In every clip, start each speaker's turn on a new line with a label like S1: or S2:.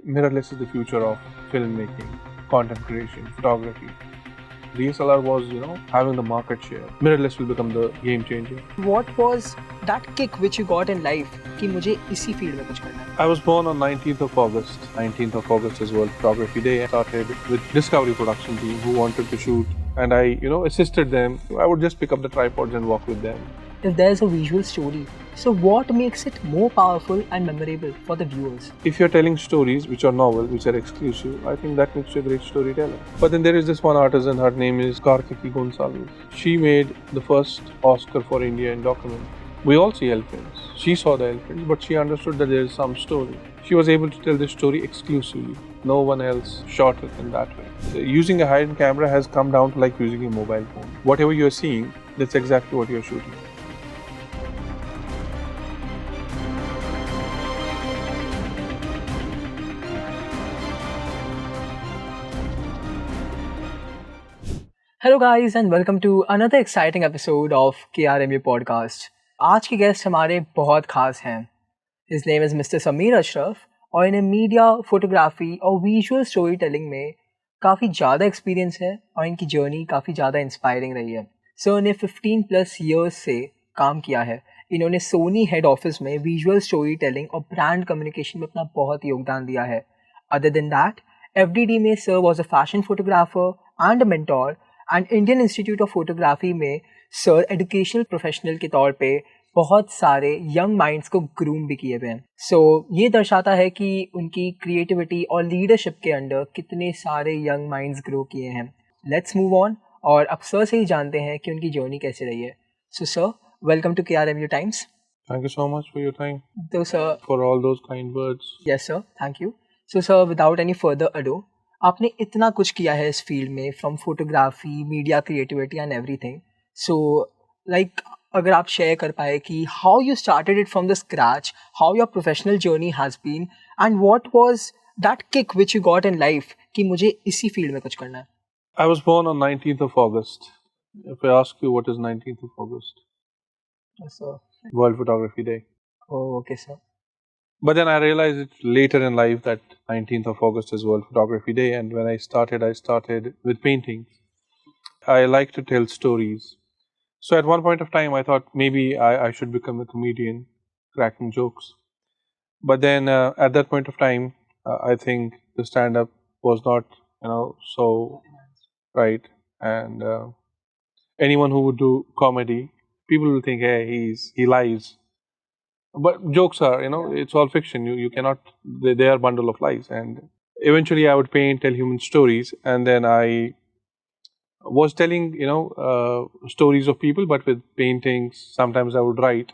S1: mirrorless is the future of filmmaking, content creation, photography. DSLR was, having the market share. Mirrorless will become the game changer.
S2: What was that kick which you got in life कि मुझे इसी field में कुछ करना है?
S1: I was born on 19th of August. 19th of August is World Photography Day. I started with Discovery production team who wanted to shoot, and I, assisted them. I would just pick up the tripods and walk with them.
S2: If there's a visual story, so what makes it more powerful and memorable for the viewers?
S1: If you're telling stories which are novel, which are exclusive, I think that makes you a great storyteller. But then there is this one artisan, her name is Kartiki Gonsalves. She made the first Oscar for India in documentary. We all see elephants. She saw the elephants, but she understood that there is some story. She was able to tell this story exclusively. No one else shot it in that way. Using a high-end camera has come down to like using a mobile phone. Whatever you're seeing, that's exactly what you're shooting.
S2: Hello guys and welcome to another exciting episode of KRMU podcast. आज के guest हमारे बहुत खास हैं. His name is Mr. Sameer Ashraf और इन्हें media, photography और visual story telling में काफ़ी ज़्यादा एक्सपीरियंस है और इनकी जर्नी काफ़ी ज़्यादा इंस्पायरिंग रही है. सर ने 15+ ईयर्स से काम किया है. इन्होंने सोनी हेड ऑफिस में विजुअल स्टोरी टेलिंग और ब्रांड कम्युनिकेशन में अपना बहुत योगदान दिया है. अदर देन दैट, FDD में sir was a fashion photographer and a mentor and Indian institute of photography में सर एजुकेशनल प्रोफेशनल के तौर पे बहुत सारे यंग माइंड्स को ग्रूम भी किए हुए हैं. सो ये दर्शाता है कि उनकी क्रिएटिविटी और लीडरशिप के अंडर कितने सारे यंग माइंड्स ग्रो किए हैं. लेट्स मूव ऑन और अब सर से ही जानते हैं कि उनकी जर्नी कैसे रही है. So sir, welcome to KRMU times.
S1: Thank you so much for your time.
S2: तो sir,
S1: For all those kind words.
S2: Yes sir, thank you. So sir, without any further ado, आपने इतना कुछ किया है इस फील्ड में, from photography, media, creativity and everything. So like अगर आप शेयर कर पाए कि how you started it from the scratch, how your professional journey has been and what was that kick which you got in life कि मुझे इसी field में कुछ करना है.
S1: I was born on 19th of August. If I ask you what is 19th of August?
S2: Sir,
S1: World Photography Day.
S2: Okay sir.
S1: But then I realized it later in life that 19th of August is World Photography Day, and when I started with paintings. I like to tell stories. So at one point of time, I thought maybe I should become a comedian, cracking jokes. But then at that point of time, I think the stand-up was not, so right. And anyone who would do comedy, people will think, hey, he lies. But jokes are, it's all fiction. You cannot, they are bundle of lies. And eventually I would paint, tell human stories. And then I was telling, stories of people, but with paintings. Sometimes I would write.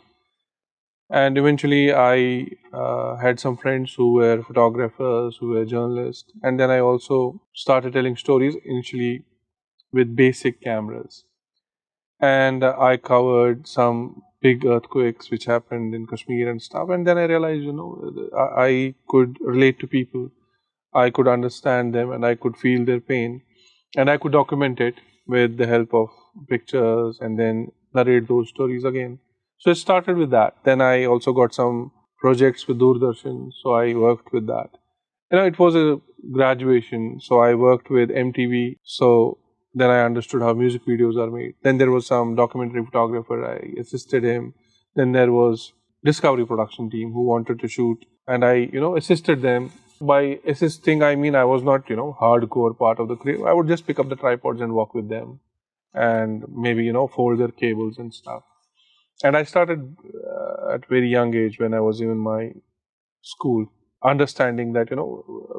S1: And eventually I had some friends who were photographers, who were journalists. And then I also started telling stories initially with basic cameras. And I covered some big earthquakes which happened in Kashmir and stuff. And then I realized, I could relate to people. I could understand them and I could feel their pain. And I could document it with the help of pictures and then narrate those stories again. So it started with that. Then I also got some projects with Doordarshan. So I worked with that. It was a graduation. So I worked with MTV. So then I understood how music videos are made. Then there was some documentary photographer. I assisted him. Then there was Discovery production team who wanted to shoot. And I, assisted them. By assisting, I mean I was not, hardcore part of the crew. I would just pick up the tripods and walk with them. And maybe, fold their cables and stuff. And I started at very young age when I was even in my school. Understanding that,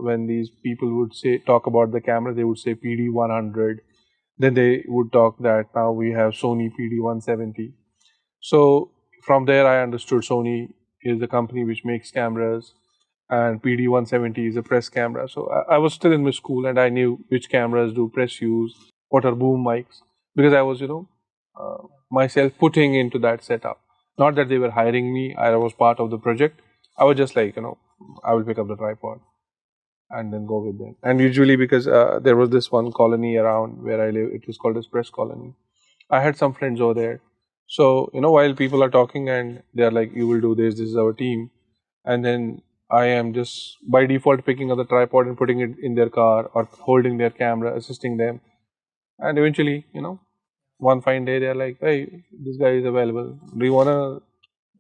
S1: when these people would talk about the camera, they would say PD 100. Then they would talk that now we have Sony PD 170. So from there I understood Sony is the company which makes cameras and PD 170 is a press camera. So I was still in my school and I knew which cameras do press use, what are boom mics, because I was, myself putting into that setup. Not that they were hiring me, I was part of the project. I was just like, I will pick up the tripod and then go with them. And usually because there was this one colony around where I live, it was called as Press Colony. I had some friends over there. So, while people are talking and they're like, you will do this is our team. And then I am just by default picking up the tripod and putting it in their car or holding their camera, assisting them. And eventually, one fine day they're like, hey, this guy is available. Do you wanna?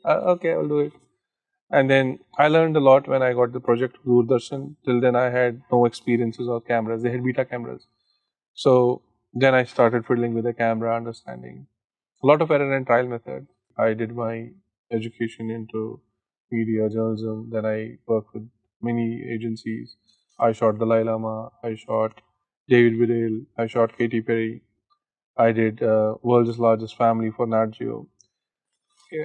S1: Okay, I'll do it. And then I learned a lot when I got the project Doordarshan. Till then, I had no experiences of cameras. They had beta cameras. So then I started fiddling with the camera, understanding a lot of error and trial method. I did my education into media journalism. Then I worked with many agencies. I shot Dalai Lama. I shot David Vidal. I shot Katy Perry. I did World's Largest Family for Nat Geo.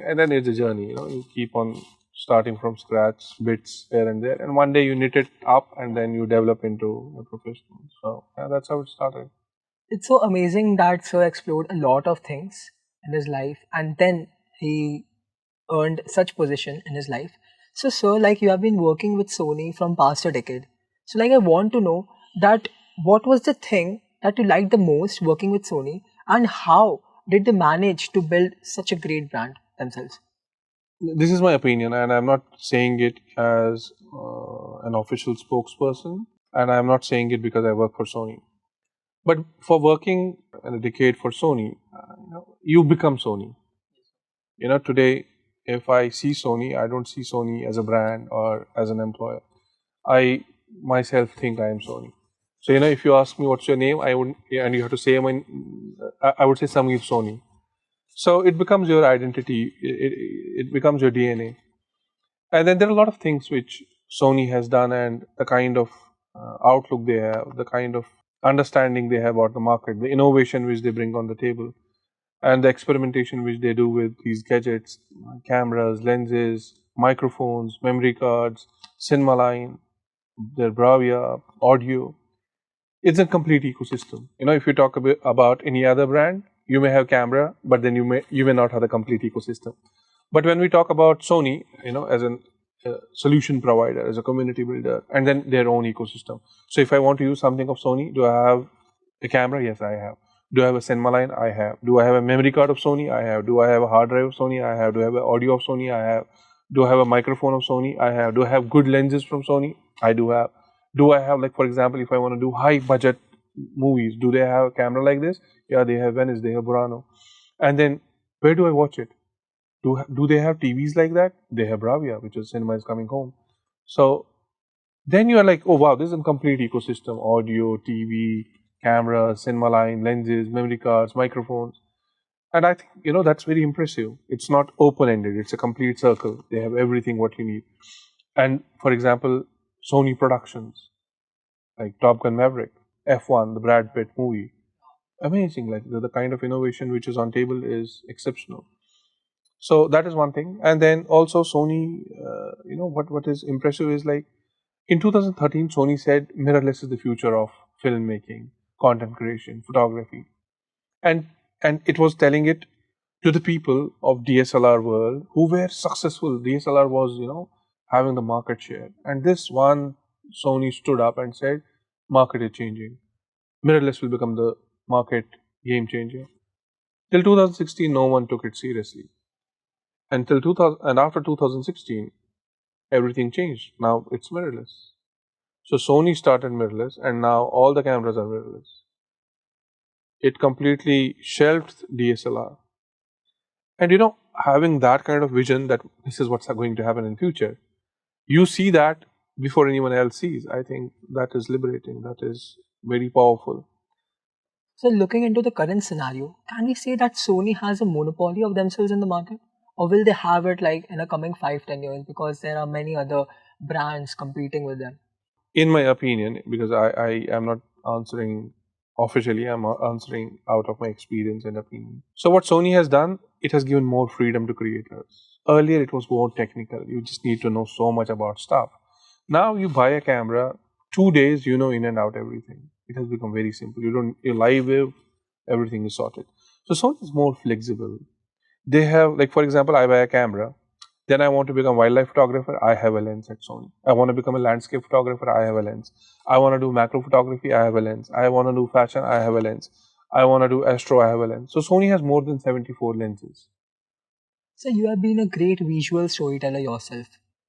S1: And then it's a journey. You keep on starting from scratch, bits here and there, and one day you knit it up, and then you develop into a professional. So yeah, that's how it started.
S2: It's so amazing that Sir explored a lot of things in his life and then he earned such position in his life. So Sir, like you have been working with Sony from past a decade. So like I want to know that what was the thing that you liked the most working with Sony and how did they manage to build such a great brand themselves?
S1: This is my opinion, and I'm not saying it as an official spokesperson, and I'm not saying it because I work for Sony. But for working in a decade for Sony, you become Sony. Today, if I see Sony, I don't see Sony as a brand or as an employer. I myself think I am Sony. So, if you ask me what's your name, I would, and you have to say I would say Samir Sony. So it becomes your identity. It becomes your DNA. And then there are a lot of things which Sony has done, and the kind of outlook they have, the kind of understanding they have about the market, the innovation which they bring on the table, and the experimentation which they do with these gadgets, cameras, lenses, microphones, memory cards, cinema line, their Bravia, audio. It's a complete ecosystem. If you talk about any other brand, you may have camera, but then you may not have the complete ecosystem. But when we talk about Sony, as a solution provider, as a community builder, and then their own ecosystem. So if I want to use something of Sony, do I have a camera? Yes, I have. Do I have a cinema line? I have. Do I have a memory card of Sony? I have. Do I have a hard drive of Sony? I have. Do I have an audio of Sony? I have. Do I have a microphone of Sony? I have. Do I have good lenses from Sony? I do have. Do I have, like, for example, if I want to do high budget movies, do they have a camera like this? Yeah, they have Venice, they have Burano. And then where do I watch it? Do they have TVs like that? They have Bravia, which is cinema is coming home. So then you are like, oh wow, this is a complete ecosystem: audio, TV, camera, cinema line, lenses, memory cards, microphones. And I think that's very impressive. It's not open-ended; it's a complete circle. They have everything what you need. And for example, Sony Productions, like Top Gun Maverick, F1, the Brad Pitt movie, amazing. Like the kind of innovation which is on table is exceptional. So that is one thing. And then also Sony, what is impressive is, like, in 2013, Sony said mirrorless is the future of filmmaking, content creation, photography, and it was telling it to the people of DSLR world who were successful. DSLR was having the market share, and this one Sony stood up and said, market is changing. Mirrorless will become the market game changer. Till 2016, no one took it seriously. Until 2000, and after 2016, everything changed. Now it's mirrorless. So Sony started mirrorless, and now all the cameras are mirrorless. It completely shelved DSLR. And having that kind of vision that this is what's going to happen in future, you see that before anyone else sees. I think that is liberating. That is very powerful.
S2: So looking into the current scenario, can we say that Sony has a monopoly of themselves in the market? Or will they have it like in the coming 5-10 years because there are many other brands competing with them?
S1: In my opinion, because I am not answering officially, I'm answering out of my experience and opinion. So what Sony has done, it has given more freedom to creators. Earlier it was more technical. You just need to know so much about stuff. Now you buy a camera, 2 days you know in and out everything. It has become very simple. You live with, everything is sorted. So Sony is more flexible. They have, like, for example, I buy a camera, then I want to become a wildlife photographer, I have a lens at Sony. I want to become a landscape photographer, I have a lens. I want to do macro photography, I have a lens. I want to do fashion, I have a lens. I want to do astro, I have a lens. So Sony has more than 74 lenses.
S2: So you have been a great visual storyteller yourself.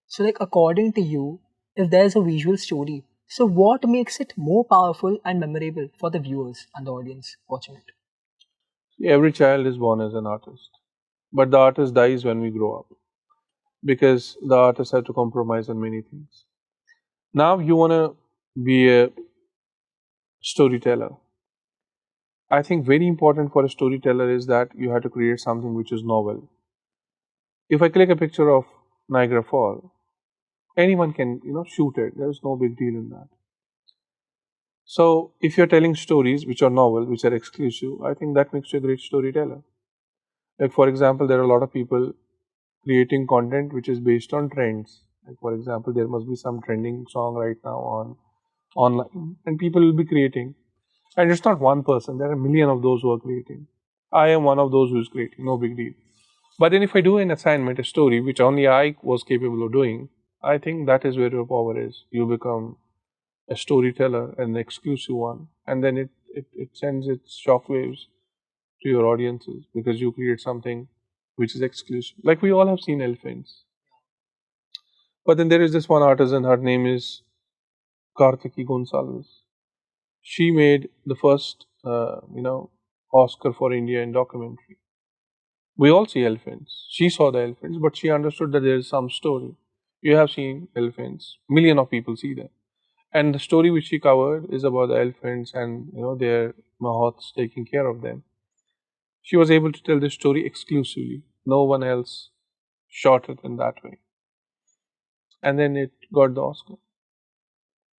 S2: So, like, according to you, if there's a visual story, so what makes it more powerful and memorable for the viewers and the audience watching it?
S1: Every child is born as an artist, but the artist dies when we grow up because the artist had to compromise on many things. Now you want to be a storyteller. I think very important for a storyteller is that you have to create something which is novel. If I click a picture of Niagara Fall, anyone can shoot it. There's no big deal in that. So if you're telling stories which are novel, which are exclusive, I think that makes you a great storyteller. Like for example, there are a lot of people creating content which is based on trends. Like for example, there must be some trending song right now on online, and people will be creating. And it's not one person; there are a million of those who are creating. I am one of those who is creating. No big deal. But then if I do an assignment, a story which only I was capable of doing, I think that is where your power is. You become a storyteller, an exclusive one, and then it sends its shockwaves to your audiences because you create something which is exclusive. Like we all have seen elephants. But then there is this one artisan, her name is Kartiki Gonsalves. She made the first, Oscar for India in documentary. We all see elephants. She saw the elephants, but she understood that there is some story. You have seen elephants. Million of people see them. And the story which she covered is about the elephants and their mahots taking care of them. She was able to tell this story exclusively. No one else shot it in that way. And then it got the Oscar.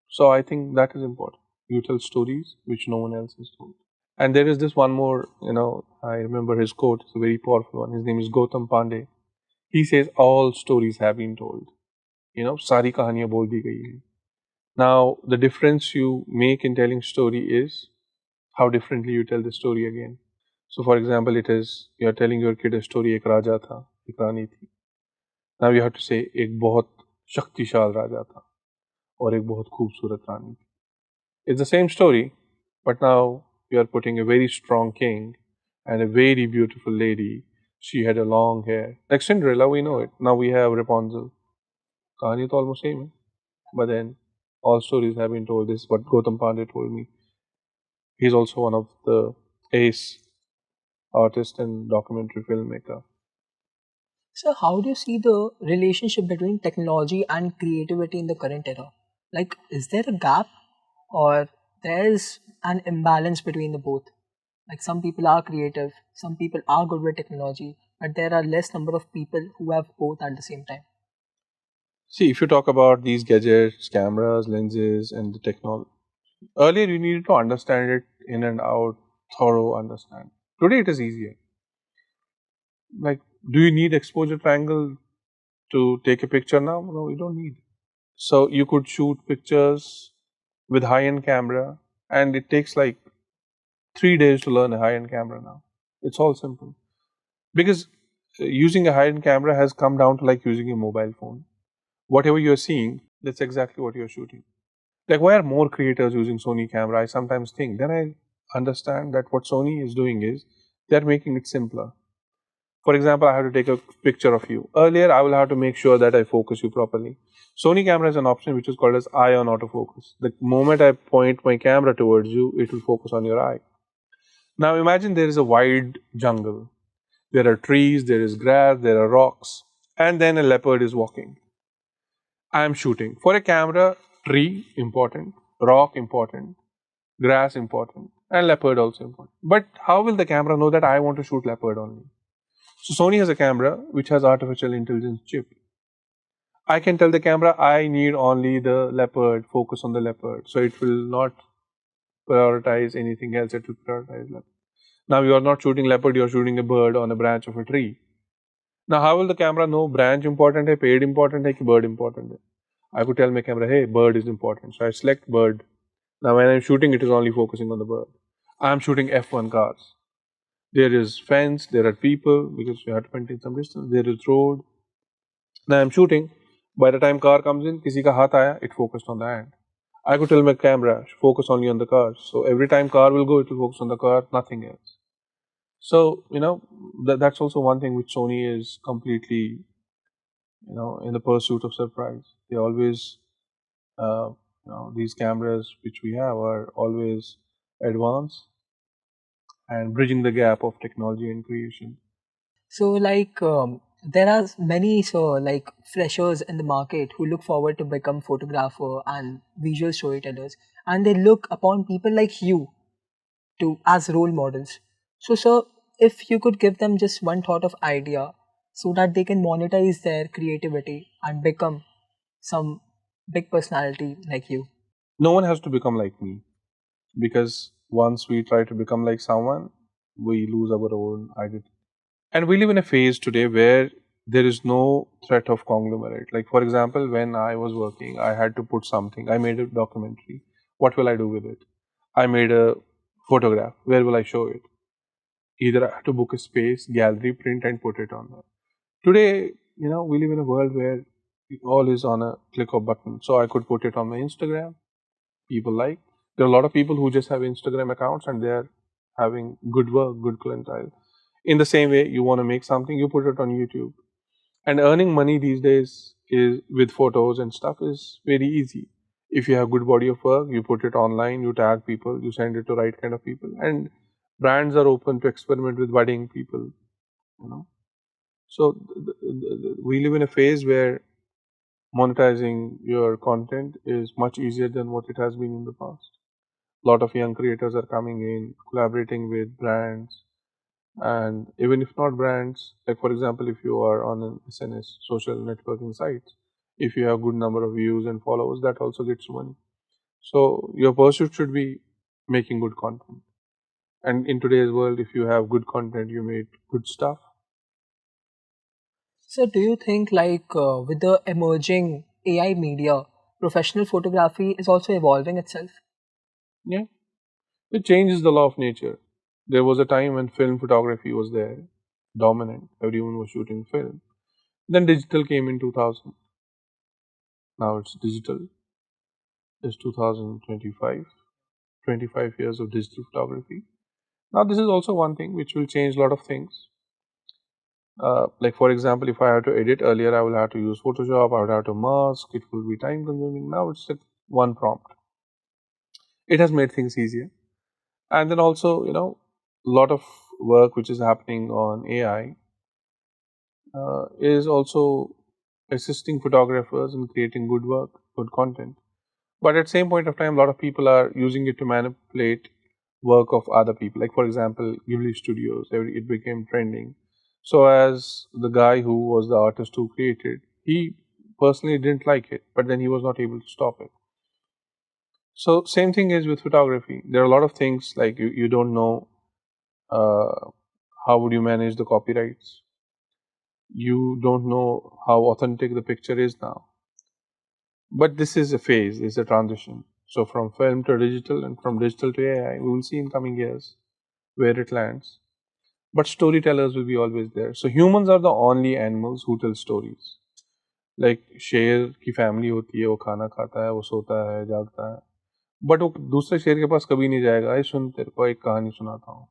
S1: So I think that is important. You tell stories which no one else has told. And there is this one more, I remember his quote, it's a very powerful one. His name is Gautam Pandey. He says, all stories have been told. Sari kahaniyan bol di gayi hai. Now, the difference you make in telling story is how differently you tell the story again. So, for example, it is, you are telling your kid a story, ek raja tha, ek rani thi. Now you have to say, ek bahut shaktishaal raja tha, or ek bahut khoobsurat rani thi. It's the same story, but now you are putting a very strong king and a very beautiful lady. She had a long hair. Like Cinderella, we know it. Now we have Rapunzel. Kahani to almost same hai. But then all stories have been told. This is what Gautam Pandey told me. He's also one of the ace artist and documentary filmmaker.
S2: So, how do you see the relationship between technology and creativity in the current era? Like, is there a gap or there's an imbalance between the both? Like, some people are creative, some people are good with technology, but there are less number of people who have both at the same time.
S1: See, if you talk about these gadgets, cameras, lenses, and the technology, earlier you needed to understand it in and out, thorough understand. Today it is easier. Like, do you need exposure triangle to take a picture now? No, you don't need. So you could shoot pictures with high-end camera, and it takes like 3 days to learn a high-end camera now. It's all simple. Because using a high-end camera has come down to like using a mobile phone. Whatever you're seeing, that's exactly what you're shooting. Like, why are more creators using Sony camera? I sometimes think. Then I understand that what Sony is doing is they're making it simpler. For example, I have to take a picture of you. Earlier, I will have to make sure that I focus you properly. Sony camera has an option which is called as eye on autofocus. The moment I point my camera towards you, it will focus on your eye. Now imagine there is a wide jungle. There are trees, there is grass, there are rocks, and then a leopard is walking. I am shooting. For a camera, tree important, rock important, grass important, and leopard also important. But how will the camera know that I want to shoot leopard only? So Sony has a camera which has artificial intelligence chip. I can tell the camera I need only the leopard, focus on the leopard. So it will not prioritize anything else, it will prioritize leopard. Now you are not shooting leopard, you are shooting a bird on a branch of a tree. Now how will the camera know branch important hai, paid important hai, ki bird important hai? I could tell my camera, hey, bird is important. So I select bird. Now when I'm shooting, it is only focusing on the bird. I'm shooting F1 cars. There is fence, there are people, because you have to maintain some distance. There is road. Now I'm shooting. By the time car comes in, kisi ka haath aaya, it focused on the hand. I could tell my camera, focus only on the car. So every time car will go, it will focus on the car, nothing else. So, that's also one thing which Sony is completely in the pursuit of surprise. They always, uh, these cameras which we have are always advanced and bridging the gap of technology and creation.
S2: So, like, there are many like freshers in the market who look forward to become photographer and visual storytellers, and they look upon people like you to as role models. So, sir, if you could give them just one thought of idea so that they can monetize their creativity and become some big personality like you.
S1: No one has to become like me, because once we try to become like someone, we lose our own identity. And we live in a phase today where there is no threat of conglomerate. Like, for example, when I was working, I had to put something. I made a documentary. What will I do with it? I made a photograph. Where will I show it? Either I have to book a space, gallery, print, and put it on there. Today, we live in a world where it all is on a click of button. So I could put it on my Instagram. People like. There are a lot of people who just have Instagram accounts and they're having good work, good clientele. In the same way, you want to make something, you put it on YouTube. And earning money these days is with photos and stuff is very easy. If you have good body of work, you put it online, you tag people, you send it to right kind of people, and brands are open to experiment with budding people. You know, so we live in a phase where monetizing your content is much easier than what it has been in the past. A lot of young creators are coming in, collaborating with brands, and even if not brands, like for example, if you are on an SNS social networking site, if you have good number of views and followers, that also gets money. So your pursuit should be making good content. And in today's world, if you have good content, you made good stuff.
S2: So, do you think like with the emerging AI media, professional photography is also evolving itself?
S1: Yeah, it changes the law of nature. There was a time when film photography was there, dominant. Everyone was shooting film. Then digital came in 2000. Now it's digital. It's 2025. 25 years of digital photography. Now, this is also one thing which will change a lot of things. Like, for example, if I have to edit earlier, I will have to use Photoshop, I would have to mask, it will be time consuming. Now, it's like one prompt. It has made things easier. And then also, a lot of work which is happening on AI is also assisting photographers in creating good work, good content. But at the same point of time, a lot of people are using it to manipulate work of other people. Like, for example, Ghibli Studios, it became trending. So as the guy who was the artist who created, he personally didn't like it, but then he was not able to stop it. So same thing is with photography. There are a lot of things like you don't know uh, how would you manage the copyrights. You don't know how authentic the picture is now. But this is a phase, it's a transition. So from film to digital and from digital to AI, we will see in coming years where it lands. But storytellers will be always there. So humans are the only animals who tell stories. Like शेर की family होती है, वो खाना खाता है, वो सोता है, जागता है. बट वो दूसरे शेर के पास कभी नहीं जाएगा, आई सुन तेरे को एक कहानी सुनाता हूँ.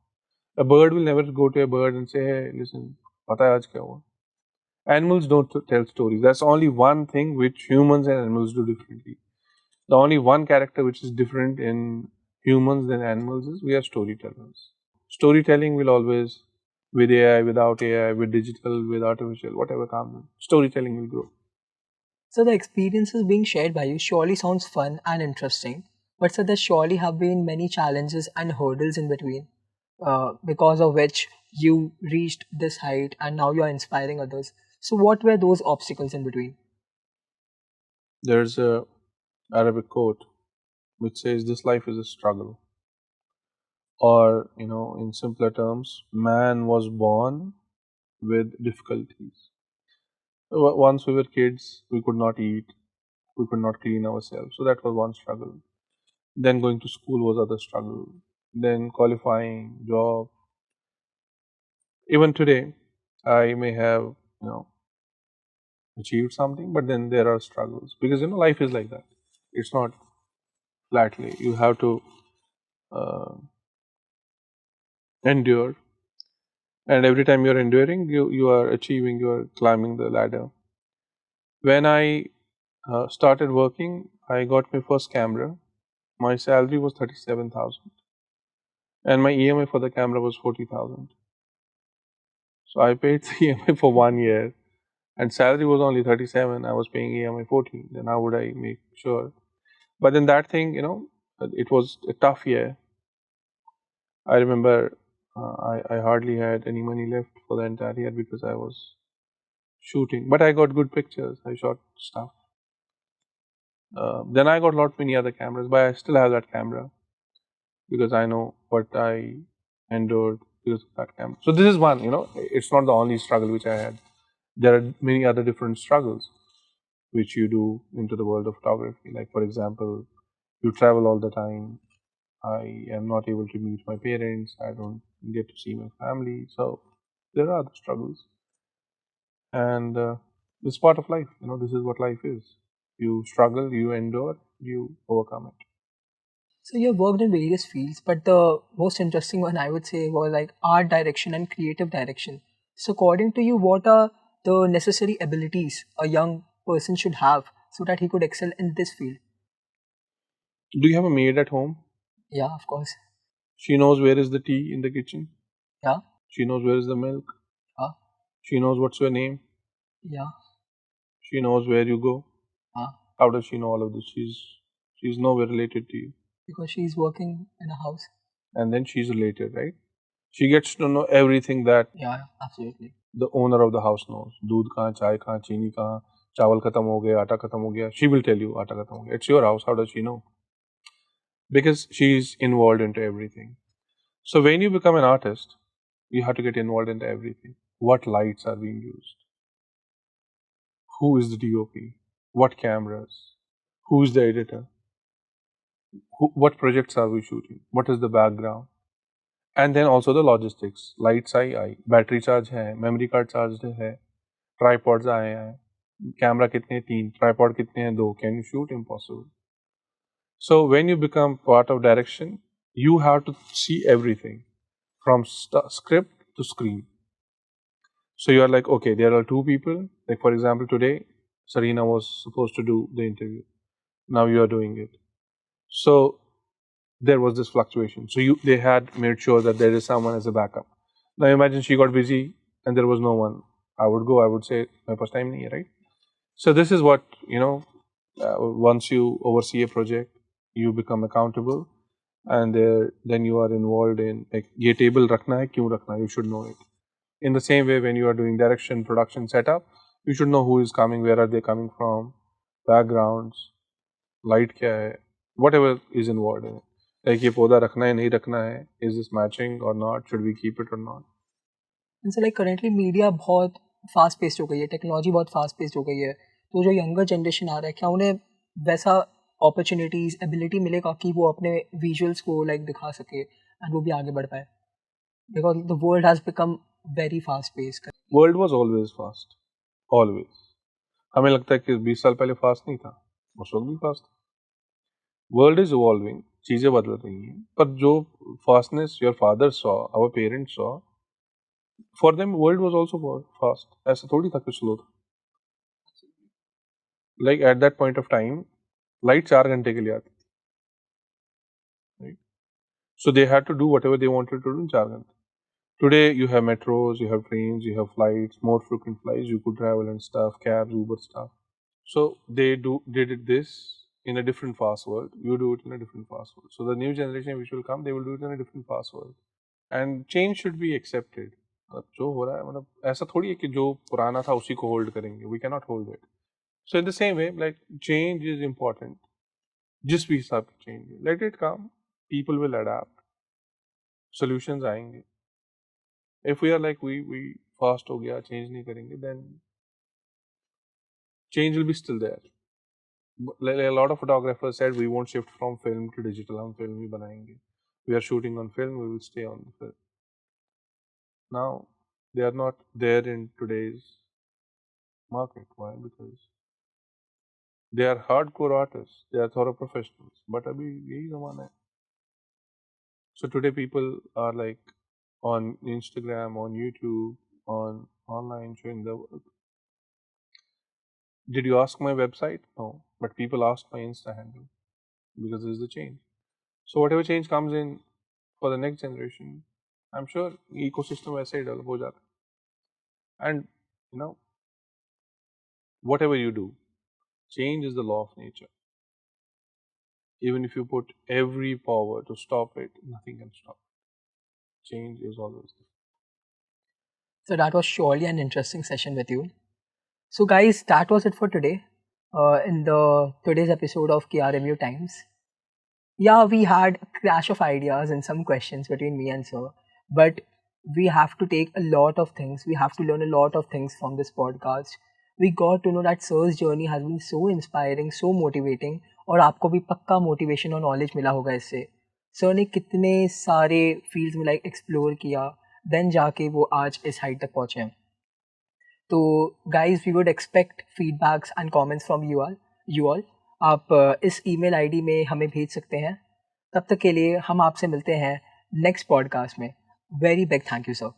S1: A bird will never go to a bird and say, hey, listen, पता है आज क्या हुआ? Animals don't tell stories. That's only one thing which humans and animals do differently. The only one character which is different in humans than animals is we are storytellers. Storytelling will always, with AI, without AI, with digital, with artificial, whatever comes in, storytelling will grow.
S2: So, the experiences being shared by you surely sounds fun and interesting, but so there surely have been many challenges and hurdles in between, because of which you reached this height and now you are inspiring others. So, what were those obstacles in between?
S1: There's a Arabic quote which says this life is a struggle. Or, in simpler terms, man was born with difficulties. Once we were kids, we could not eat, we could not clean ourselves. So that was one struggle. Then going to school was other struggle. Then qualifying, job. Even today, I may have, achieved something, but then there are struggles because life is like that. It's not flatly. You have to uh, endure, and every time you're enduring, you are achieving, you are climbing the ladder. When I started working, I got my first camera. My salary was 37,000, and my EMI for the camera was 40,000. So I paid the EMI for 1 year, and salary was only 37. I was paying EMI 14. Then how would I make sure? But then that thing, it was a tough year. I remember I hardly had any money left for the entire year because I was shooting. But I got good pictures. I shot stuff. Then I got lot many other cameras, but I still have that camera because I know what I endured because of that camera. So this is one, it's not the only struggle which I had. There are many other different struggles which you do into the world of photography. Like for example, you travel all the time. I am not able to meet my parents. I don't get to see my family. So there are other struggles, and it's part of life. This is what life is. You struggle, you endure, you overcome it.
S2: So you have worked in various fields, but the most interesting one I would say was like art direction and creative direction. So according to you, what are the necessary abilities a young person should have so that he could excel in this field?
S1: Do you have a maid at home?
S2: Yeah, of course.
S1: She knows where is the tea in the kitchen.
S2: Yeah,
S1: She knows where is the milk.
S2: yeah,
S1: She knows what's your name.
S2: yeah,
S1: She knows where you go.
S2: yeah.
S1: How does she know all of this? She's nowhere related to you.
S2: Because she's working in a house.
S1: And then she's related, right? She gets to know everything that
S2: Yeah, absolutely.
S1: the owner of the house knows. दूध कहाँ, चाय कहाँ, चीनी कहाँ, चावल खत्म हो गया, आटा खत्म हो गया. She will tell you आटा खत्म हो गया. It's your house. How does she know? Because she's involved into everything. So when you become an artist, you have to get involved into everything. What lights are being used? Who is the DOP? What cameras? Who is the editor? What projects are we shooting? What is the background? And then also the logistics. Lights I, battery charge है, memory card charged है, tripods आए हैं, camera कितने हैं? 3, tripod कितने हैं? 2. Can you shoot? Impossible. So when you become part of direction, you have to see everything from script to screen. So you are like, okay, there are 2 people. Like for example, today, Sarina was supposed to do the interview. Now you are doing it. So there was this fluctuation. So they had made sure that there is someone as a backup. Now imagine she got busy and there was no one. I would go. I would say, "My first time nahi hai," right? So this is what once you oversee a project, you become accountable, and then you are involved in like ये table रखना है, क्यों रखना है? You should know it. In the same way, when you are doing direction, production, setup, you should know who is coming, where are they coming from, backgrounds, light क्या है, whatever is involved in it. Like ये पौधा रखना है नहीं रखना है, is this matching or not, should we keep it or not.
S2: And so like currently media बहुत फास्ट पेस्ड हो गई है, टेक्नोलॉजी बहुत फास्ट पेस्ड हो गई है, तो जो यंगर जनरेशन आ रहा है क्या उन्हें वैसा अपॉर्चुनिटीज एबिलिटी मिलेगा कि वो अपने विजुअल्स को लाइक दिखा सके एंड वो भी आगे बढ़ पाए, because the world has become very fast paced.
S1: World was always fast, always. हमें लगता है कि 20 साल पहले फास्ट नहीं था, उस वक्त भी फास्ट था. वर्ल्ड इज इवॉल्विंग, चीजें बदल रही हैं, पर जो fastness your father saw, our parents saw, for them world was also fast. ऐसा थोड़ी था कि स्लो था. Like at that point of time light 4 घंटे के लिए आती थी, right? So they had to do whatever they wanted to do in 4 घंटे. Today you have metros, you have trains, you have flights, more frequent flights, you could travel and stuff, cabs, Uber stuff. So they did this in a different fast world. You do it in a different fast world. So the new generation which will come, they will do it in a different fast world. And change should be accepted. मतलब जो हो रहा है, मतलब ऐसा थोड़ी है कि जो पुराना था उसी को होल्ड करेंगे. We cannot hold it. So in the same way, like change is important. जिस भी हिसाब की change है, let it come. People will adapt. Solutions आएंगे. If we are like we fast हो गया, change नहीं करेंगे, then change will be still there. Like a lot of photographers said, we won't shift from film to digital. हम film ही बनाएंगे. We are shooting on film. We will stay on the film. Now they are not there in today's market. Why? Because they are hardcore artists. They are thorough professionals. But अभी यही ज़माना है. So today people are like on Instagram, on YouTube, on online showing the work. Did you ask my website? No. But people asked my Insta handle because this is the change. So whatever change comes in for the next generation, I'm sure ecosystem ऐसे ही develop हो जाता है. And you know, whatever you do, change is the law of nature. Even if you put every power to stop it, nothing can stop it. Change is always there.
S2: So that was surely an interesting session with you. So guys, that was it for today. In the today's episode of KRMU Times. Yeah, we had a crash of ideas and some questions between me and Sir, but we have to take a lot of things. We have to learn a lot of things from this podcast. We got to know that Sir's journey has been so inspiring, so motivating, और आपको भी पक्का motivation और knowledge मिला होगा इससे. Sir ने कितने सारे फील्ड्स में लाइक एक्सप्लोर किया, देन जाके वो आज इस हाइट तक पहुँचे हैं. तो guys we would expect feedbacks and comments from you all. आप इस ईमेल आईडी में हमें भेज सकते हैं. तब तक के लिए हम आपसे मिलते हैं नेक्स्ट पॉडकास्ट में. Very big thank you sir.